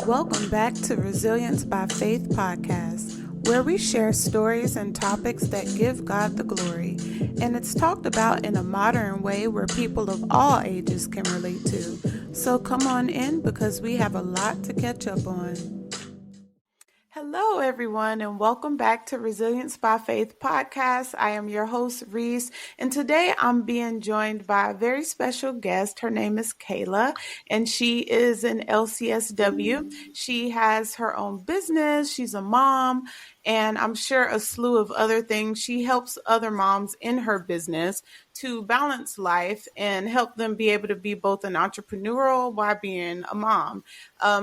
Welcome back to Resilience by Faith podcast, where we share stories and topics that give God the glory. And it's talked about in a modern way where people of all ages can relate to. So come on in because we have a lot to catch up on. Hello, everyone, and welcome back to Resilience by Faith podcast. I am your host, Reese, and today I'm being joined by a very special guest. Her name is Kayla, and she is an LCSW. She has her own business. She's a mom, and I'm sure a slew of other things. She helps other moms in her business to balance life and help them be able to be both an entrepreneurial while being a mom.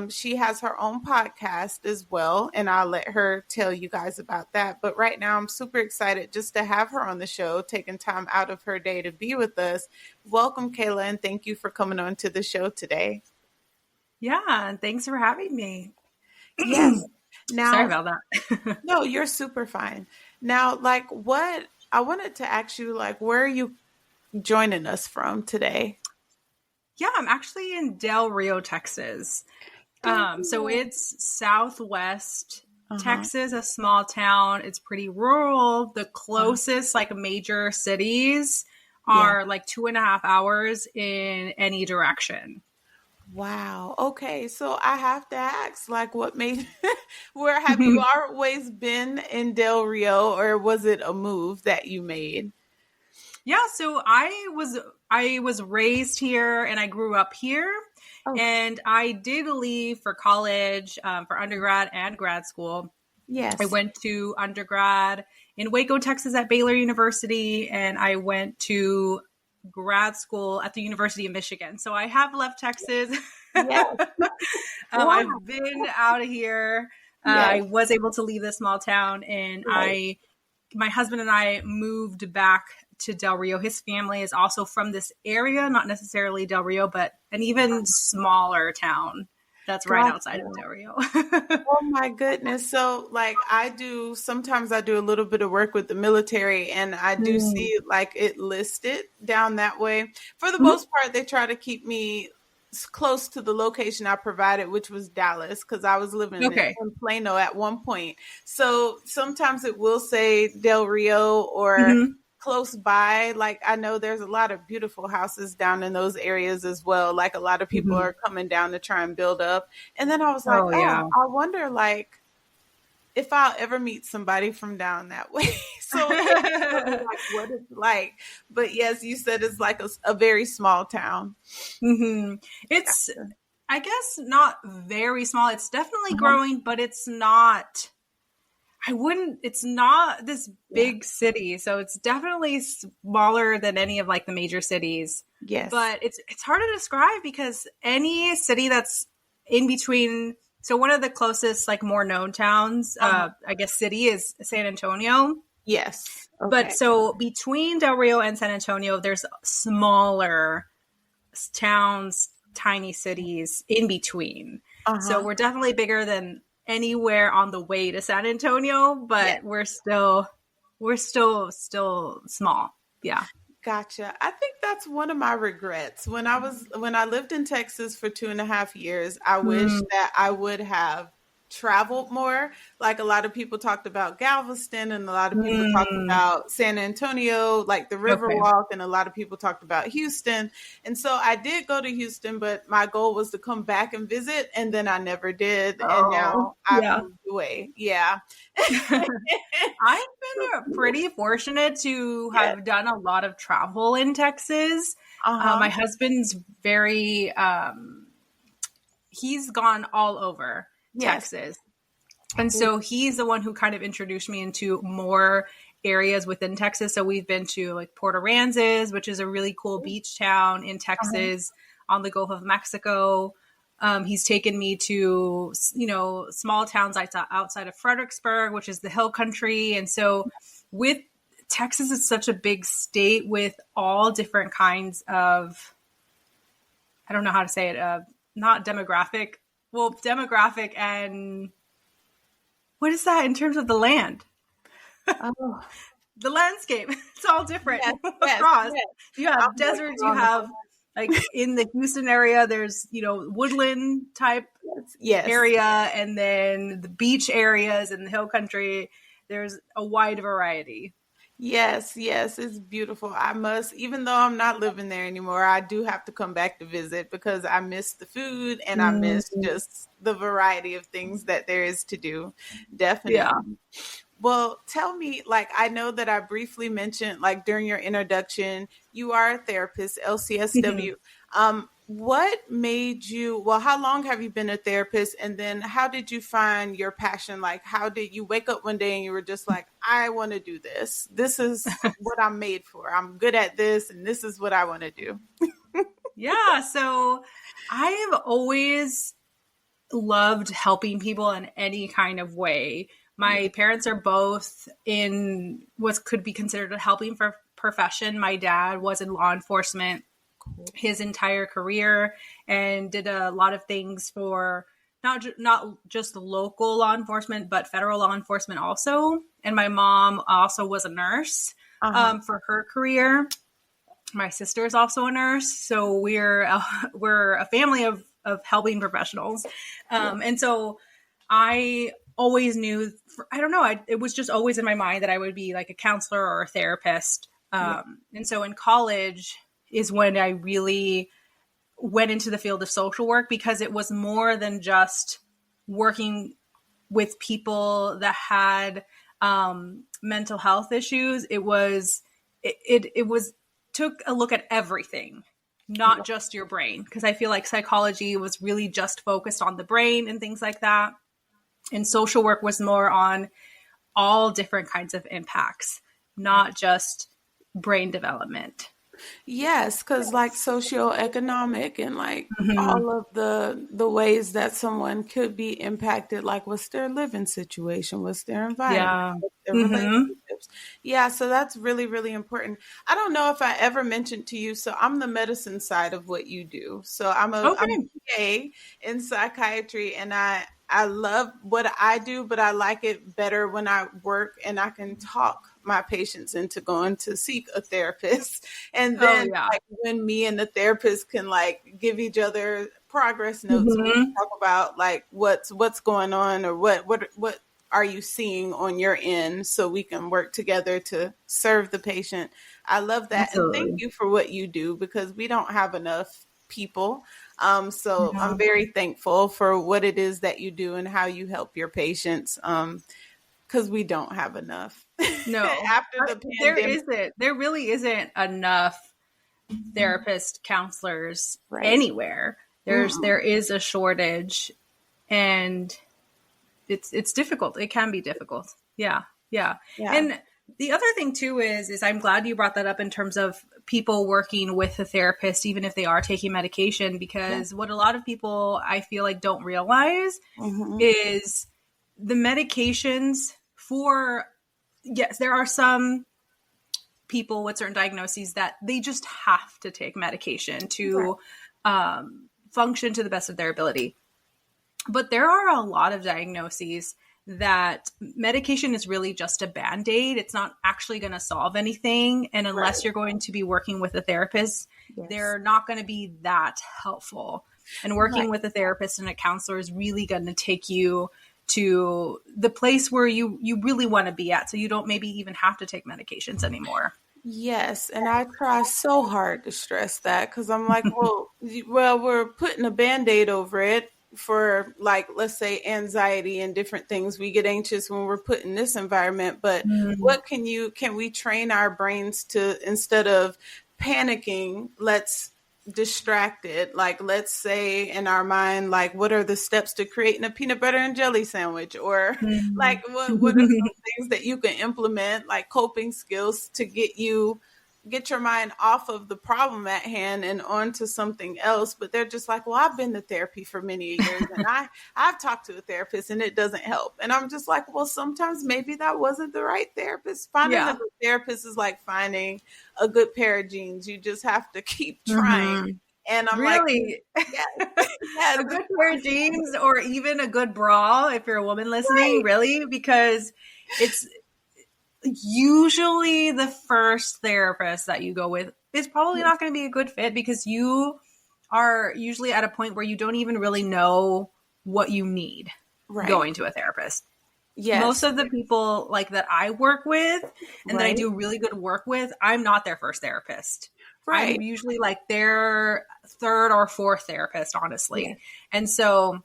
She has her own podcast as well, and I'll let her tell you guys about that. But right now, I'm super excited just to have her on the show, taking time out of her day to be with us. Welcome, Kayla, and thank you for coming on to the show today. Yeah, thanks for having me. Yes. Now, sorry about that. No, you're super fine. Now, what I wanted to ask you, where are you joining us from today? Yeah, I'm actually in Del Rio, Texas. So it's Southwest Texas, a small town. It's pretty rural. The closest major cities are 2.5 hours in any direction. Wow. Okay. So I have to ask, what made, where have you always been in Del Rio, or was it a move that you made? Yeah. So I was raised here and I grew up here. And I did leave for college, for undergrad and grad school. Yes. I went to undergrad in Waco, Texas at Baylor University, and I went to grad school at the University of Michigan. So I have left Texas. Yes. Wow. I've been out of here. Yes. I was able to leave this small town, and my husband and I moved back to Del Rio. His family is also from this area, not necessarily Del Rio, but an even smaller town that's right outside of Del Rio. Oh my goodness. So sometimes I do a little bit of work with the military, and I do see it listed down that way. For the most part, they try to keep me close to the location I provided, which was Dallas, because I was living in Plano at one point. So sometimes it will say Del Rio or close by. I know there's a lot of beautiful houses down in those areas as well. A lot of people are coming down to try and build up. And then I was I wonder if I'll ever meet somebody from down that way. So what it's like. But yes, you said it's a very small town. It's, I guess, not very small. It's definitely growing, but it's not, it's not this big city. So it's definitely smaller than any of the major cities. Yes. But it's hard to describe because any city that's in between. So one of the closest, more known towns, I guess, city is San Antonio. Yes. Okay. But so between Del Rio and San Antonio, there's smaller towns, tiny cities in between. So we're definitely bigger than anywhere on the way to San Antonio, but we're still small. Yeah. Gotcha. I think that's one of my regrets. When I lived in Texas for 2.5 years, I wish that I would have traveled more. A lot of people talked about Galveston, and a lot of people talked about San Antonio, the Riverwalk, and a lot of people talked about Houston. And so I did go to Houston, but my goal was to come back and visit, and then I never did. And now I've moved away. Yeah. I've been pretty fortunate to have done a lot of travel in Texas. My husband's very, he's gone all over Texas. And so he's the one who kind of introduced me into more areas within Texas. So we've been to Port Aransas, which is a really cool beach town in Texas on the Gulf of Mexico. He's taken me to, small towns outside of Fredericksburg, which is the hill country. And so with Texas, is such a big state with all different kinds of, I don't know how to say it, not demographic. Well, demographic and what is that in terms of the land? The landscape. It's all different across. Yes. You have deserts, you have in the Houston area, there's, woodland type Yes. area, and then the beach areas and the hill country. There's a wide variety. Yes, yes, it's beautiful. I must, even though I'm not living there anymore, I do have to come back to visit because I miss the food and I miss Mhm. just the variety of things that there is to do. Yeah. Definitely. Well, tell me, like, I know that I briefly mentioned, like, during your introduction, you are a therapist, LCSW. What made you, well, how long have you been a therapist? And then how did you find your passion? Like, how did you wake up one day and you were just like, I want to do this. This is what I'm made for. I'm good at this, and this is what I want to do. Yeah. So I have always loved helping people in any kind of way. Yeah, My parents are both in what could be considered a helping for profession. My dad was in law enforcement cool. his entire career and did a lot of things for not just local law enforcement, but federal law enforcement also. And my mom also was a nurse Uh-huh. for her career. My sister is also a nurse, so we're a family of helping professionals, Yeah. and so I always knew. I don't know. It was just always in my mind that I would be like a counselor or a therapist. Yeah. And so in college is when I really went into the field of social work because it was more than just working with people that had mental health issues. It was took a look at everything, not Yeah. just your brain, because I feel like psychology was really just focused on the brain and things like that, and social work was more on all different kinds of impacts, not just brain development. Yes, because like socioeconomic and like Mm-hmm. all of the ways that someone could be impacted, like what's their living situation, what's their environment, Yeah. what's their Mm-hmm. relationships. Yeah, so that's really, really important. I don't know if I ever mentioned to you, so I'm the medicine side of what you do. So I'm a Okay. PA in psychiatry, and I love what I do, but I like it better when I work and I can talk my patients into going to seek a therapist. And Oh then yeah. like when me and the therapist can like give each other progress notes, and we can Mm-hmm. talk about like what's going on, or what are you seeing on your end, so we can work together to serve the patient. I love that. And thank Absolutely. you for what you do, because we don't have enough people. So I'm Yeah. very thankful for what it is that you do and how you help your patients. Because we don't have enough. No, After the there pandemic, isn't. There really isn't enough therapist counselors right? anywhere. Mm-mm. There is a shortage, and it's difficult. It can be difficult. Yeah, yeah. Yeah. And the other thing too is I'm glad you brought that up in terms of people working with a therapist, even if they are taking medication, Yeah. because what a lot of people I feel like don't realize Mm-hmm. is the medications for yes, there are some people with certain diagnoses that they just have to take medication Right. to function to the best of their ability. But there are a lot of diagnoses that medication is really just a band aid. It's not actually going to solve anything. And unless Right. you're going to be working with a therapist, Yes. they're not going to be that helpful. And Right. working with a therapist and a counselor is really going to take you to the place where you really want to be at, so you don't maybe even have to take medications anymore. Yes, and I try so hard to stress that, because I'm like, well, we're putting a band-aid over it for, like, let's say anxiety and different things. We get anxious when we're put in this environment, but Mm. can we train our brains to, instead of panicking, let's distract it. Like, let's say in our mind, like, what are the steps to creating a peanut butter and jelly sandwich? Or Mm. like what are some things that you can implement, like coping skills, to get your mind off of the problem at hand and onto something else. But they're just like, well, I've been to therapy for many years, and I've talked to a therapist and it doesn't help. And I'm just like, well, sometimes maybe that wasn't the right therapist. Finding a Yeah. good therapist is like finding a good pair of jeans. You just have to keep trying. Hmm. And I'm like, Really? yes, yes, A good pair of jeans or even a good bra if you're a woman listening, right. really? Because it's usually the first therapist that you go with is probably Yes. not going to be a good fit because you are usually at a point where you don't even really know what you need Right. going to a therapist. Yes. Most of the people like that I work with and that I do really good work with, I'm not their first therapist. Right. I'm usually like their third or fourth therapist, honestly. Yes. And so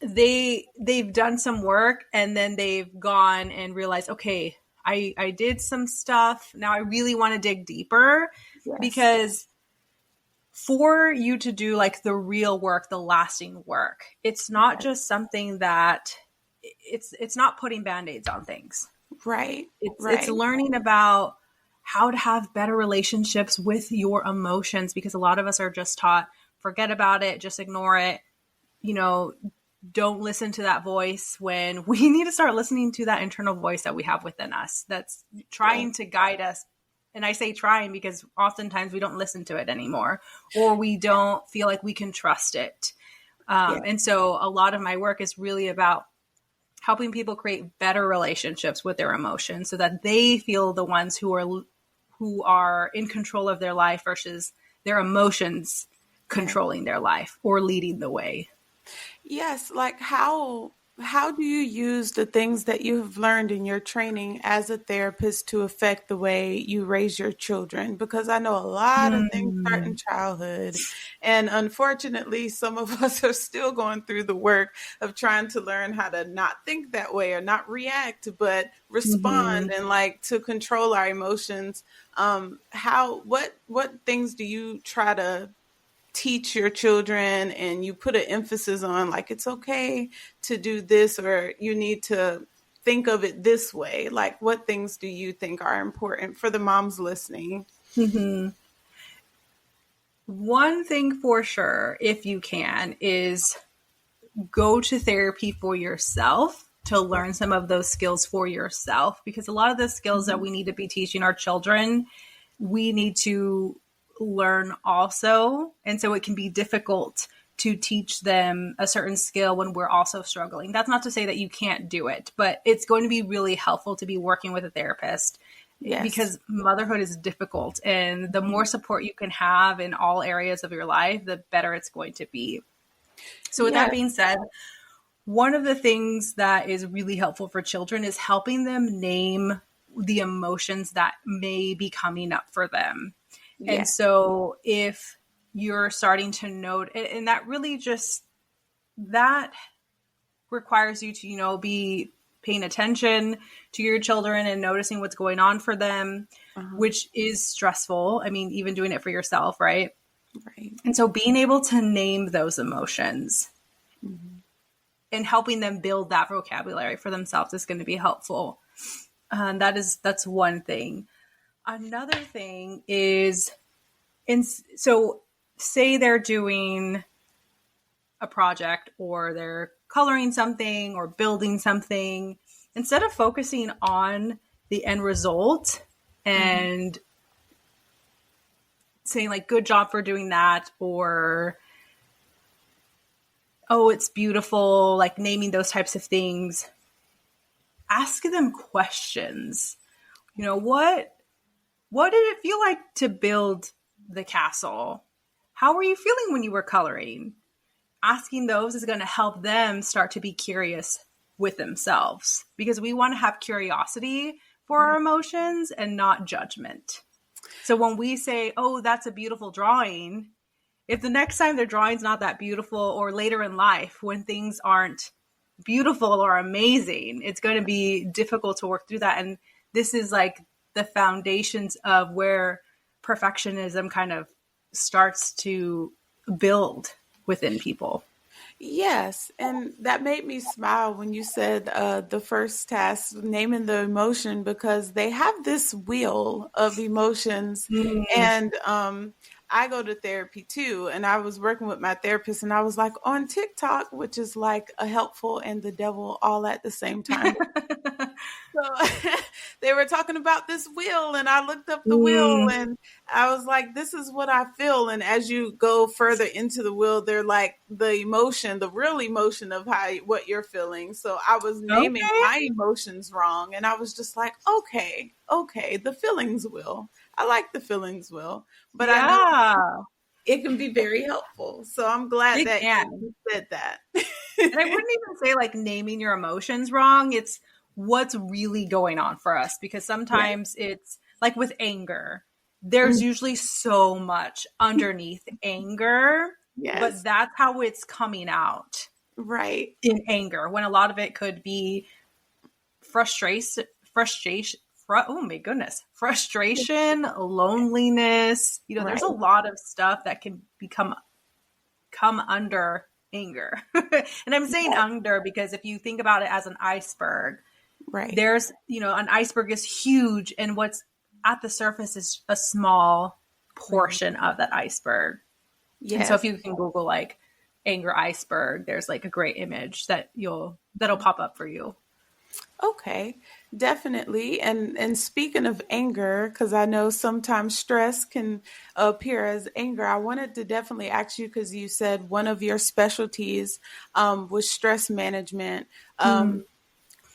they've done some work and then they've gone and realized, okay, I did some stuff. Now I really want to dig deeper because for you to do like the real work, the lasting work, it's not just something that it's not putting band-aids on things. Right. It's learning about how to have better relationships with your emotions, because a lot of us are just taught, forget about it, just ignore it. Don't listen to that voice, when we need to start listening to that internal voice that we have within us that's trying to guide us. And I say trying because oftentimes we don't listen to it anymore, or we don't feel like we can trust it. And so a lot of my work is really about helping people create better relationships with their emotions so that they feel the ones who are in control of their life versus their emotions controlling their life or leading the way. Yes. Like how do you use the things that you have learned in your training as a therapist to affect the way you raise your children? Because I know a lot of things start in childhood. And unfortunately, some of us are still going through the work of trying to learn how to not think that way or not react, but respond and like to control our emotions. What things do you try to teach your children, and you put an emphasis on like it's okay to do this, or you need to think of it this way? Like, what things do you think are important for the moms listening? One thing for sure, if you can, is go to therapy for yourself to learn some of those skills for yourself, because a lot of the skills that we need to be teaching our children, we need to learn also. And so it can be difficult to teach them a certain skill when we're also struggling. That's not to say that you can't do it, but it's going to be really helpful to be working with a therapist because motherhood is difficult. And the more support you can have in all areas of your life, the better it's going to be. So with that being said, one of the things that is really helpful for children is helping them name the emotions that may be coming up for them. And so if you're starting to note, and that really just, that requires you to, be paying attention to your children and noticing what's going on for them, which is stressful. I mean, even doing it for yourself, right? Right. And so being able to name those emotions and helping them build that vocabulary for themselves is going to be helpful. That's one thing. Another thing is, so say they're doing a project or they're coloring something or building something, instead of focusing on the end result and saying like, good job for doing that, or, oh, it's beautiful, like naming those types of things, ask them questions. What did it feel like to build the castle? How were you feeling when you were coloring? Asking those is going to help them start to be curious with themselves, because we want to have curiosity for our emotions and not judgment. So when we say, oh, that's a beautiful drawing, if the next time their drawing's not that beautiful, or later in life when things aren't beautiful or amazing, it's going to be difficult to work through that. And this is like the foundations of where perfectionism kind of starts to build within people. Yes. And that made me smile when you said the first task, naming the emotion, because they have this wheel of emotions. And I go to therapy too. And I was working with my therapist, and I was like on TikTok, which is like a helpful and the devil all at the same time. So they were talking about this wheel, and I looked up the wheel, and I was like, this is what I feel. And as you go further into the wheel, they're like the emotion, the real emotion of what you're feeling. So I was naming my emotions wrong, and I was just like, okay, the feelings wheel. I like the feelings wheel, but I know it can be very helpful. So I'm glad that you said that. And I wouldn't even say like naming your emotions wrong. It's what's really going on for us, because sometimes it's like with anger, there's usually so much underneath anger, but that's how it's coming out. Right. In anger, when a lot of it could be frustration, oh my goodness, frustration, loneliness. You know, there's a lot of stuff that can come under anger. And I'm saying under because if you think about it as an iceberg, there's, you know, an iceberg is huge, and what's at the surface is a small portion of that iceberg. And so if you can Google like anger iceberg, there's like a great image that'll pop up for you. Okay, definitely. And speaking of anger, because I know sometimes stress can appear as anger, I wanted to definitely ask you, because you said one of your specialties was stress management.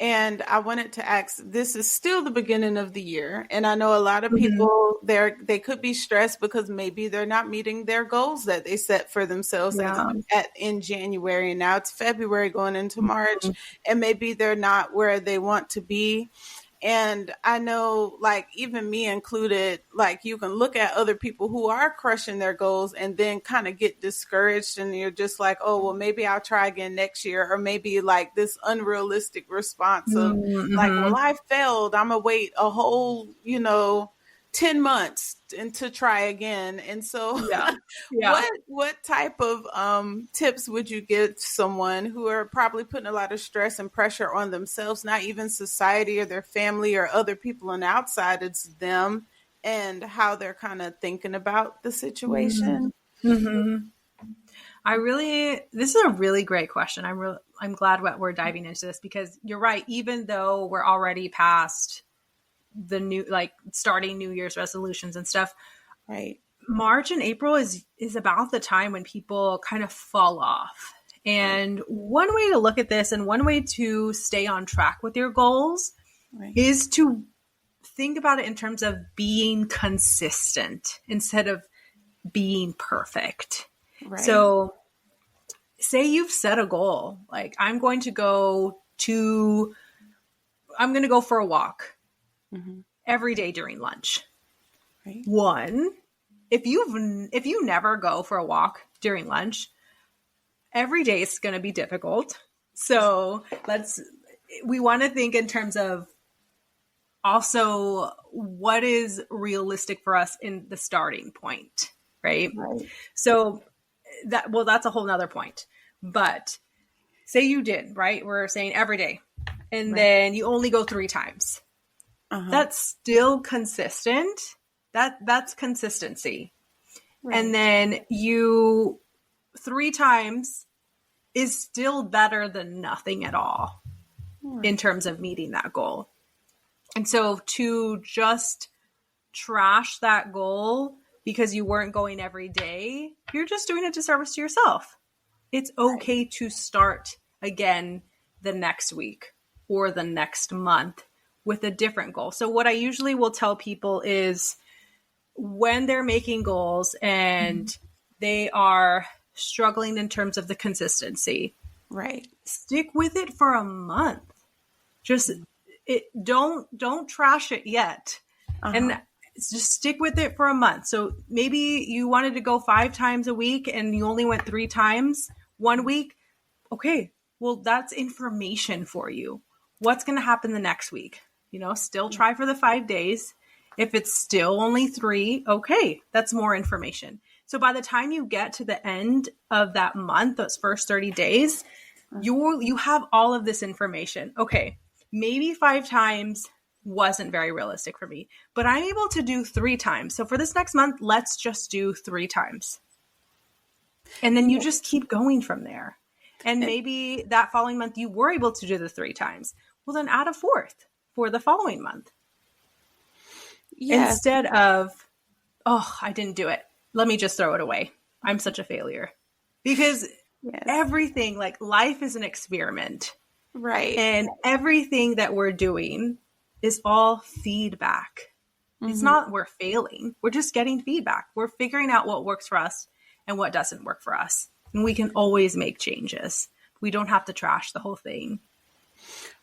And I wanted to ask, this is still the beginning of the year. And I know a lot of people they could be stressed because maybe they're not meeting their goals that they set for themselves in January. Now it's February going into March, and maybe they're not where they want to be. And I know, like, even me included, like, you can look at other people who are crushing their goals and then kind of get discouraged, and you're just like, oh, well, maybe I'll try again next year. Or maybe like this unrealistic response of like, well, I failed. I'm going to wait a whole, 10 months and to try again. And so what type of tips would you give someone who are probably putting a lot of stress and pressure on themselves, not even society or their family or other people on the outside, it's them, and how they're kind of thinking about the situation? This is a really great question. I'm glad we're diving into this, because you're right. Even though we're already past the new, like, starting New Year's resolutions and stuff, right? March and April is about the time when people kind of fall off. And one way to look at this, and one way to stay on track with your goals, is to think about it in terms of being consistent instead of being perfect. Right. So say you've set a goal, like I'm going to go for a walk every day during lunch. Right. One, if you never go for a walk during lunch, every day is going to be difficult. So we want to think in terms of also what is realistic for us in the starting point, right? So that's a whole nother point. But say you did, right? We're saying every day, and then you only go 3 times. That's still consistent. That's consistency. And then 3 times is still better than nothing at all in terms of meeting that goal. And so to just trash that goal because you weren't going every day, you're just doing a disservice to yourself. It's okay to start again the next week or the next month with a different goal. So what I usually will tell people is, when they're making goals and they are struggling in terms of the consistency, stick with it for a month. Don't trash it yet. And just stick with it for a month. So maybe you wanted to go 5 times a week and you only went 3 times one week. Okay, well, that's information for you. What's going to happen the next week? Still try for the 5 days. If it's still only 3, okay, that's more information. So by the time you get to the end of that month, those first 30 days, you have all of this information. Okay, maybe 5 times wasn't very realistic for me, but I'm able to do 3 times. So for this next month, let's just do 3 times. And then you just keep going from there. And maybe that following month you were able to do the 3 times. Well, then add a 4th for the following month. Instead of, oh, I didn't do it, let me just throw it away, I'm such a failure. Because everything, like, life is an experiment. Right. And everything that we're doing is all feedback. It's not we're failing. We're just getting feedback. We're figuring out what works for us and what doesn't work for us. And we can always make changes. we don't have to trash the whole thing.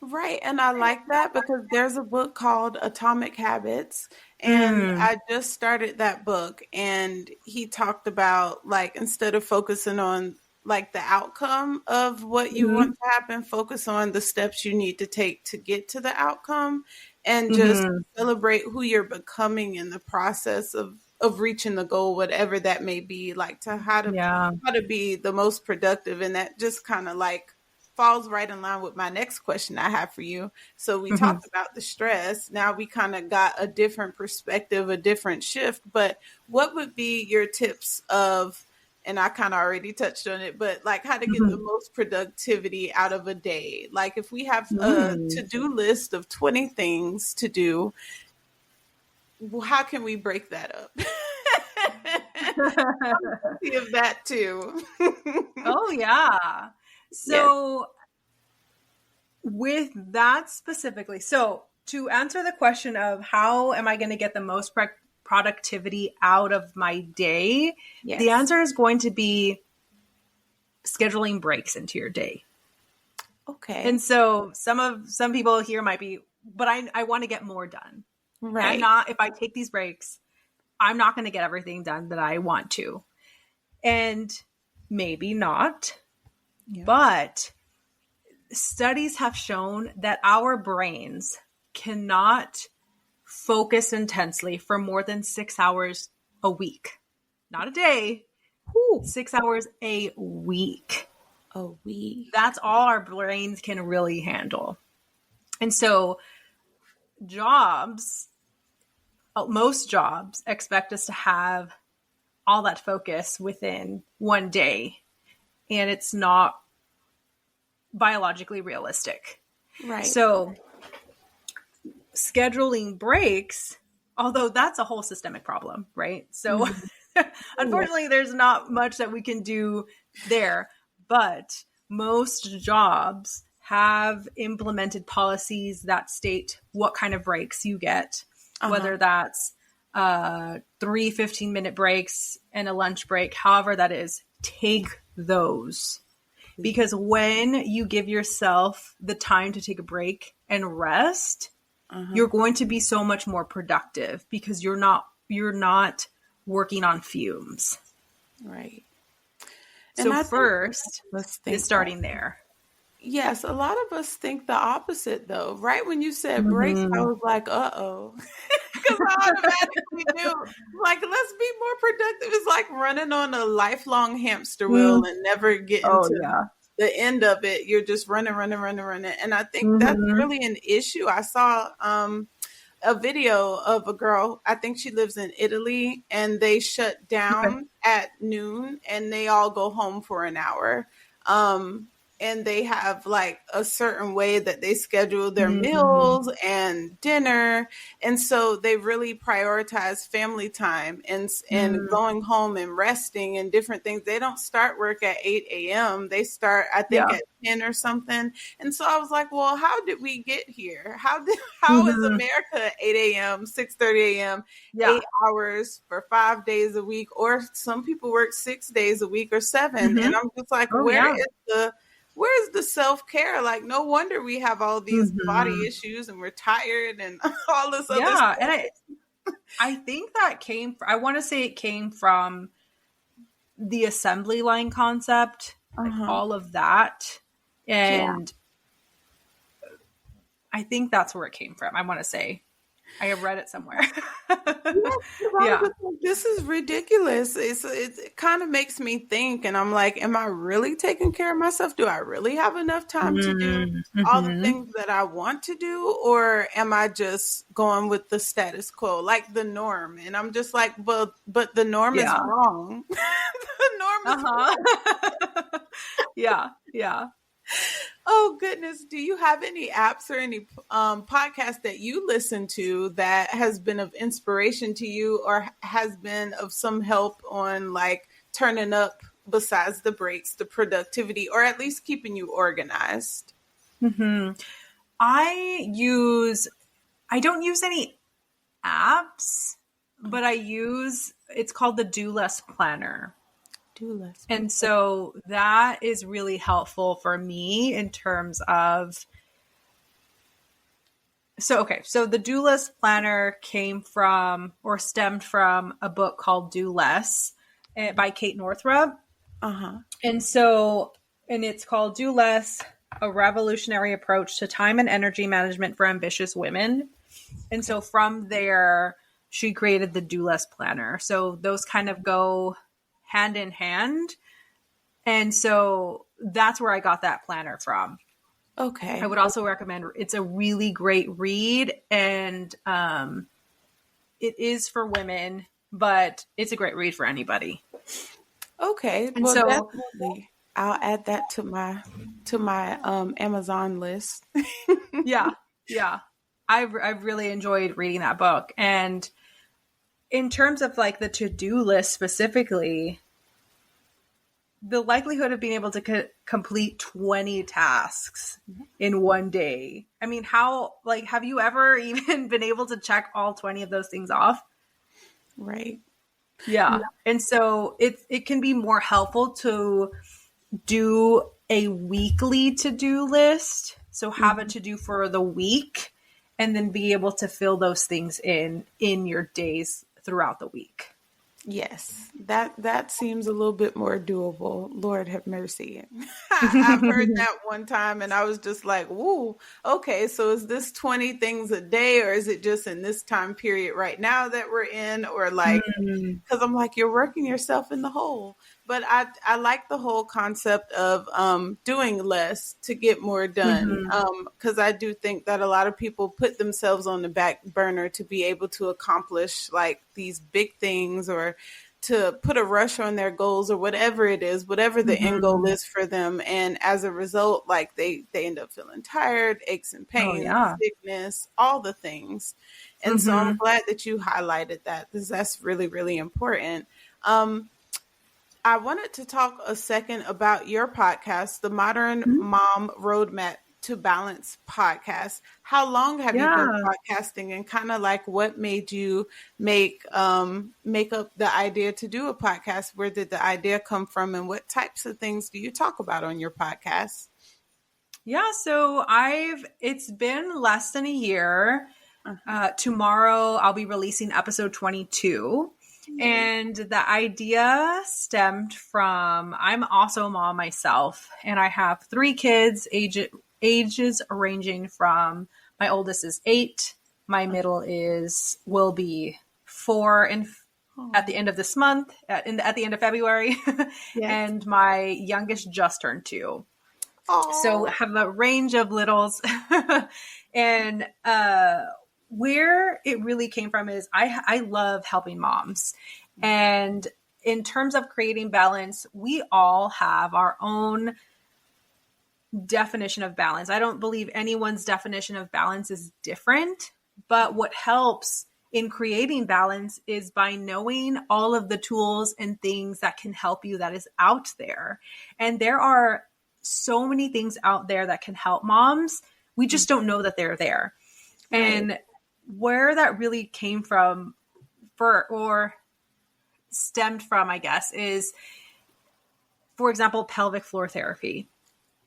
Right. And I like that because there's a book called Atomic Habits. And I just started that book. And he talked about, like, instead of focusing on like the outcome of what you want to happen, focus on the steps you need to take to get to the outcome, and just celebrate who you're becoming in the process of reaching the goal, whatever that may be, like to how to be the most productive. And that just kind of like falls right in line with my next question I have for you. So we talked about the stress. Now we kind of got a different perspective, a different shift. But what would be your tips of, and I kind of already touched on it, but like how to get the most productivity out of a day? Like if we have a to-do list of 20 things to do, how can we break that up? I'm guilty of that too. Oh, yeah. So with that specifically, so to answer the question of how am I going to get the most productivity out of my day, the answer is going to be scheduling breaks into your day. Okay. And so some people here might be, but I want to get more done. Right. If I take these breaks, I'm not going to get everything done that I want to. And maybe not. Yeah. But studies have shown that our brains cannot focus intensely for more than 6 hours a week. Not a day. 6 hours a week. A week. That's all our brains can really handle. And so most jobs expect us to have all that focus within one day. And it's not biologically realistic. Right. So scheduling breaks, although that's a whole systemic problem, right? So unfortunately, there's not much that we can do there. But most jobs have implemented policies that state what kind of breaks you get, whether that's 3 15-minute breaks and a lunch break, however that is. Take those. Because when you give yourself the time to take a break and rest, you're going to be so much more productive because you're not working on fumes. Right. So first is starting there. Yes, a lot of us think the opposite though. Right when you said breaks, I was like, uh-oh. Because I automatically knew, like, let's be more productive. It's like running on a lifelong hamster wheel and never getting to the end of it. You're just running. And I think that's really an issue. I saw a video of a girl, I think she lives in Italy, and they shut down at noon and they all go home for an hour. And they have like a certain way that they schedule their meals and dinner. And so they really prioritize family time and going home and resting and different things. They don't start work at 8 a.m. They start, I think, at 10 or something. And so I was like, well, how did we get here? How is America at 8 a.m., 6:30 a.m., 8 hours for 5 days a week? Or some people work 6 days a week or 7. And I'm just like, where's the self-care? Like, no wonder we have all these body issues and we're tired and all this other stuff. And I think that I want to say it came from the assembly line concept, like all of that. And I think that's where it came from. I want to say. I have read it somewhere. This is ridiculous. It kind of makes me think, and I'm like, am I really taking care of myself? Do I really have enough time to do all the things that I want to do? Or am I just going with the status quo, like the norm? And I'm just like, but the norm is wrong. The norm is wrong. Yeah. Oh, goodness. Do you have any apps or any podcasts that you listen to that has been of inspiration to you or has been of some help on like turning up, besides the breaks, the productivity, or at least keeping you organized? I don't use any apps, but it's called the Do Less Planner. Doulas. And so that is really helpful for me in terms of, so the Do Less Planner came from or stemmed from a book called Do Less by Kate Northrup. Uh-huh. And so, and it's called Do Less, a revolutionary approach to time and energy management for ambitious women. And so from there, she created the Do Less Planner. So those kind of go hand in hand. And so that's where I got that planner from. Okay. I would also recommend, it's a really great read, and it is for women, but it's a great read for anybody. Okay. And Well, so definitely I'll add that to my Amazon list. yeah. I've really enjoyed reading that book. And in terms of like the to-do list specifically, the likelihood of being able to complete 20 tasks in one day. I mean, have you ever even been able to check all 20 of those things off? Right. Yeah. And so it can be more helpful to do a weekly to-do list. So have a to-do for the week and then be able to fill those things in your days throughout the week. Yes, that seems a little bit more doable. Lord have mercy. I've heard that one time and I was just like, woo, okay, so is this 20 things a day, or is it just in this time period right now that we're in? Or like, because I'm like, you're working yourself in the hole. But I like the whole concept of doing less to get more done. Because I do think that a lot of people put themselves on the back burner to be able to accomplish like these big things, or to put a rush on their goals, or whatever it is, whatever the end goal is for them. And as a result, like they end up feeling tired, aches and pains, sickness, all the things. And so I'm glad that you highlighted that, because that's really, really important. I wanted to talk a second about your podcast, the Modern Mom Roadmap to Balance podcast. How long have you been podcasting, and kind of like what made you make up the idea to do a podcast? Where did the idea come from, and what types of things do you talk about on your podcast? Yeah, so it's been less than a year. Tomorrow I'll be releasing episode 22. And the idea stemmed from, I'm also a mom myself, and I have 3 kids, ages ranging from, my oldest is 8, my middle will be 4 and at the end of this month, at the end of February, and my youngest just turned 2. So have a range of littles. And where it really came from is I love helping moms. And in terms of creating balance, we all have our own definition of balance. I don't believe anyone's definition of balance is different, but what helps in creating balance is by knowing all of the tools and things that can help you that is out there. And there are so many things out there that can help moms. We just don't know that they're there. Right. And where that really came from or stemmed from, I guess, is, for example, pelvic floor therapy.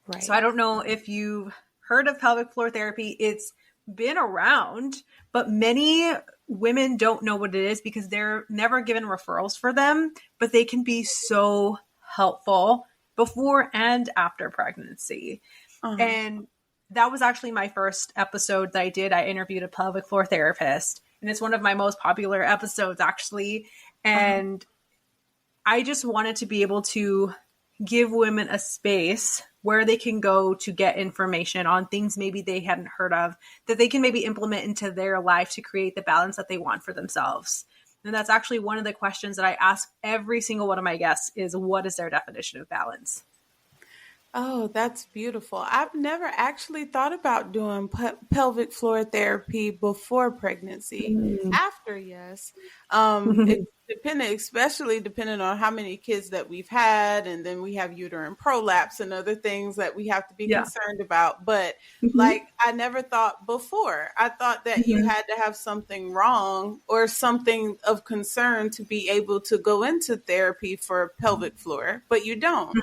Right. So I don't know if you've heard of pelvic floor therapy. It's been around, but many women don't know what it is because they're never given referrals for them, but they can be so helpful before and after pregnancy. And that was actually my first episode that I did. I interviewed a pelvic floor therapist, and it's one of my most popular episodes, actually. And I just wanted to be able to give women a space where they can go to get information on things maybe they hadn't heard of, that they can maybe implement into their life to create the balance that they want for themselves. And that's actually one of the questions that I ask every single one of my guests is, what is their definition of balance? Oh, that's beautiful. I've never actually thought about doing pelvic floor therapy before pregnancy. After, yes. It's especially depending on how many kids that we've had, and then we have uterine prolapse and other things that we have to be concerned about. But like, I never thought before. I thought that you had to have something wrong or something of concern to be able to go into therapy for pelvic floor, but you don't.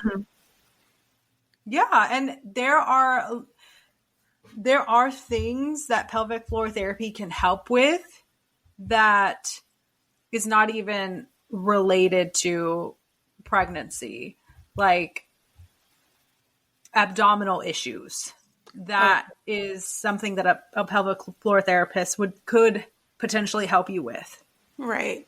Yeah, and there are things that pelvic floor therapy can help with that is not even related to pregnancy, like abdominal issues. That is something that a pelvic floor therapist could potentially help you with. Right.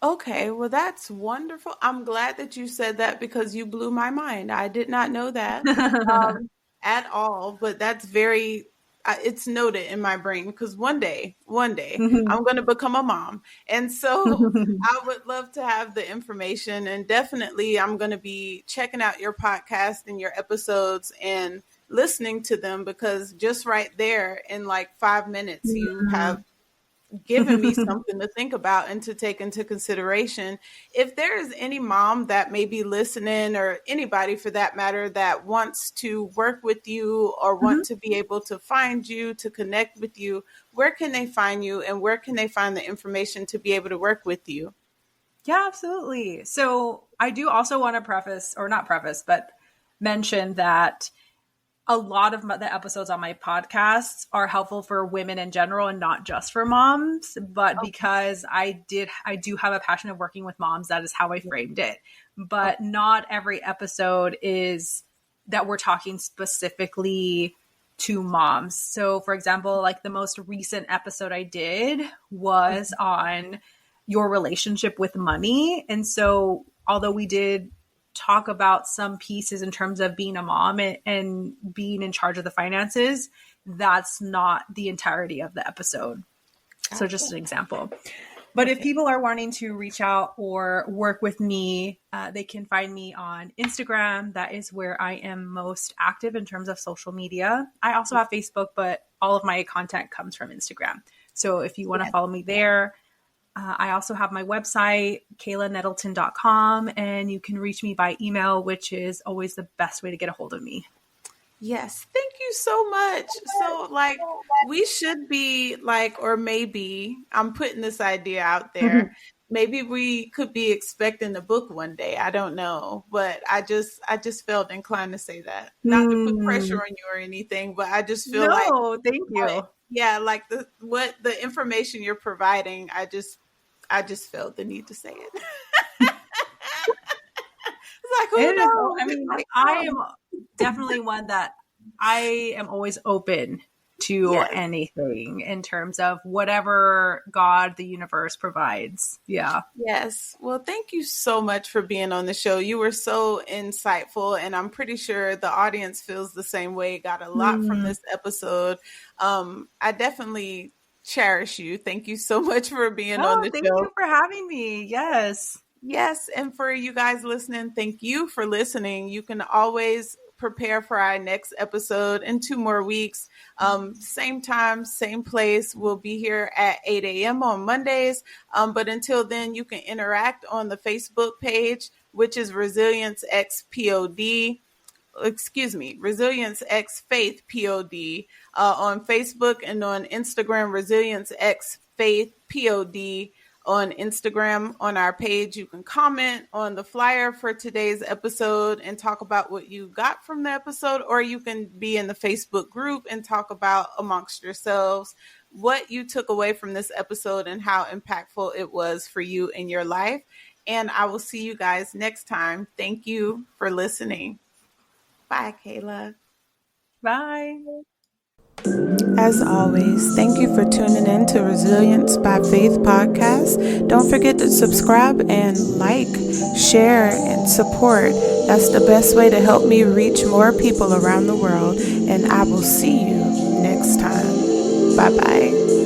Okay, well, that's wonderful. I'm glad that you said that because you blew my mind. I did not know that at all, but that's it's noted in my brain because one day, I'm going to become a mom. And so I would love to have the information, and definitely I'm going to be checking out your podcast and your episodes and listening to them, because just right there in like 5 minutes, you have given me something to think about and to take into consideration. If there is any mom that may be listening, or anybody for that matter, that wants to work with you or want to be able to find you, to connect with you, where can they find you, and where can they find the information to be able to work with you? Yeah, absolutely. So I do also want to mention that a lot of the episodes on my podcasts are helpful for women in general and not just for moms, but because I do have a passion of working with moms, that is how I framed it. But not every episode is that we're talking specifically to moms. So for example, like the most recent episode I did was on your relationship with money. And so although we did talk about some pieces in terms of being a mom and being in charge of the finances, that's not the entirety of the episode. So just an example. But if people are wanting to reach out or work with me, they can find me on Instagram. That is where I am most active in terms of social media. I also have Facebook, but all of my content comes from Instagram. So if you want to follow me there, I also have my website, KaylaNettleton.com, and you can reach me by email, which is always the best way to get a hold of me. Yes. Thank you so much. So like, we should be like, or maybe I'm putting this idea out there. Maybe we could be expecting a book one day. I don't know, but I just felt inclined to say that, not to put pressure on you or anything, but I just feel thank you. Yeah. Like the information you're providing, I just felt the need to say it. It's like, who knows? I mean, I am definitely one that I am always open to anything in terms of whatever God, the universe provides. Yeah. Yes. Well, thank you so much for being on the show. You were so insightful, and I'm pretty sure the audience feels the same way. Got a lot from this episode. I definitely cherish you. Thank you so much for being on the show. Thank you for having me. Yes. Yes. And for you guys listening, thank you for listening. You can always prepare for our next episode in 2 more weeks. Same time, same place. We'll be here at 8 a.m. on Mondays. But until then, you can interact on the Facebook page, which is Resilience X Faith POD, on Facebook, and on Instagram, Resilience X Faith POD. On Instagram, on our page, you can comment on the flyer for today's episode and talk about what you got from the episode, or you can be in the Facebook group and talk about amongst yourselves what you took away from this episode and how impactful it was for you in your life. And I will see you guys next time. Thank you for listening. Bye, Kayla. Bye. As always, thank you for tuning in to Resilience by Faith podcast. Don't forget to subscribe and like, share, and support. That's the best way to help me reach more people around the world. And I will see you next time. Bye-bye.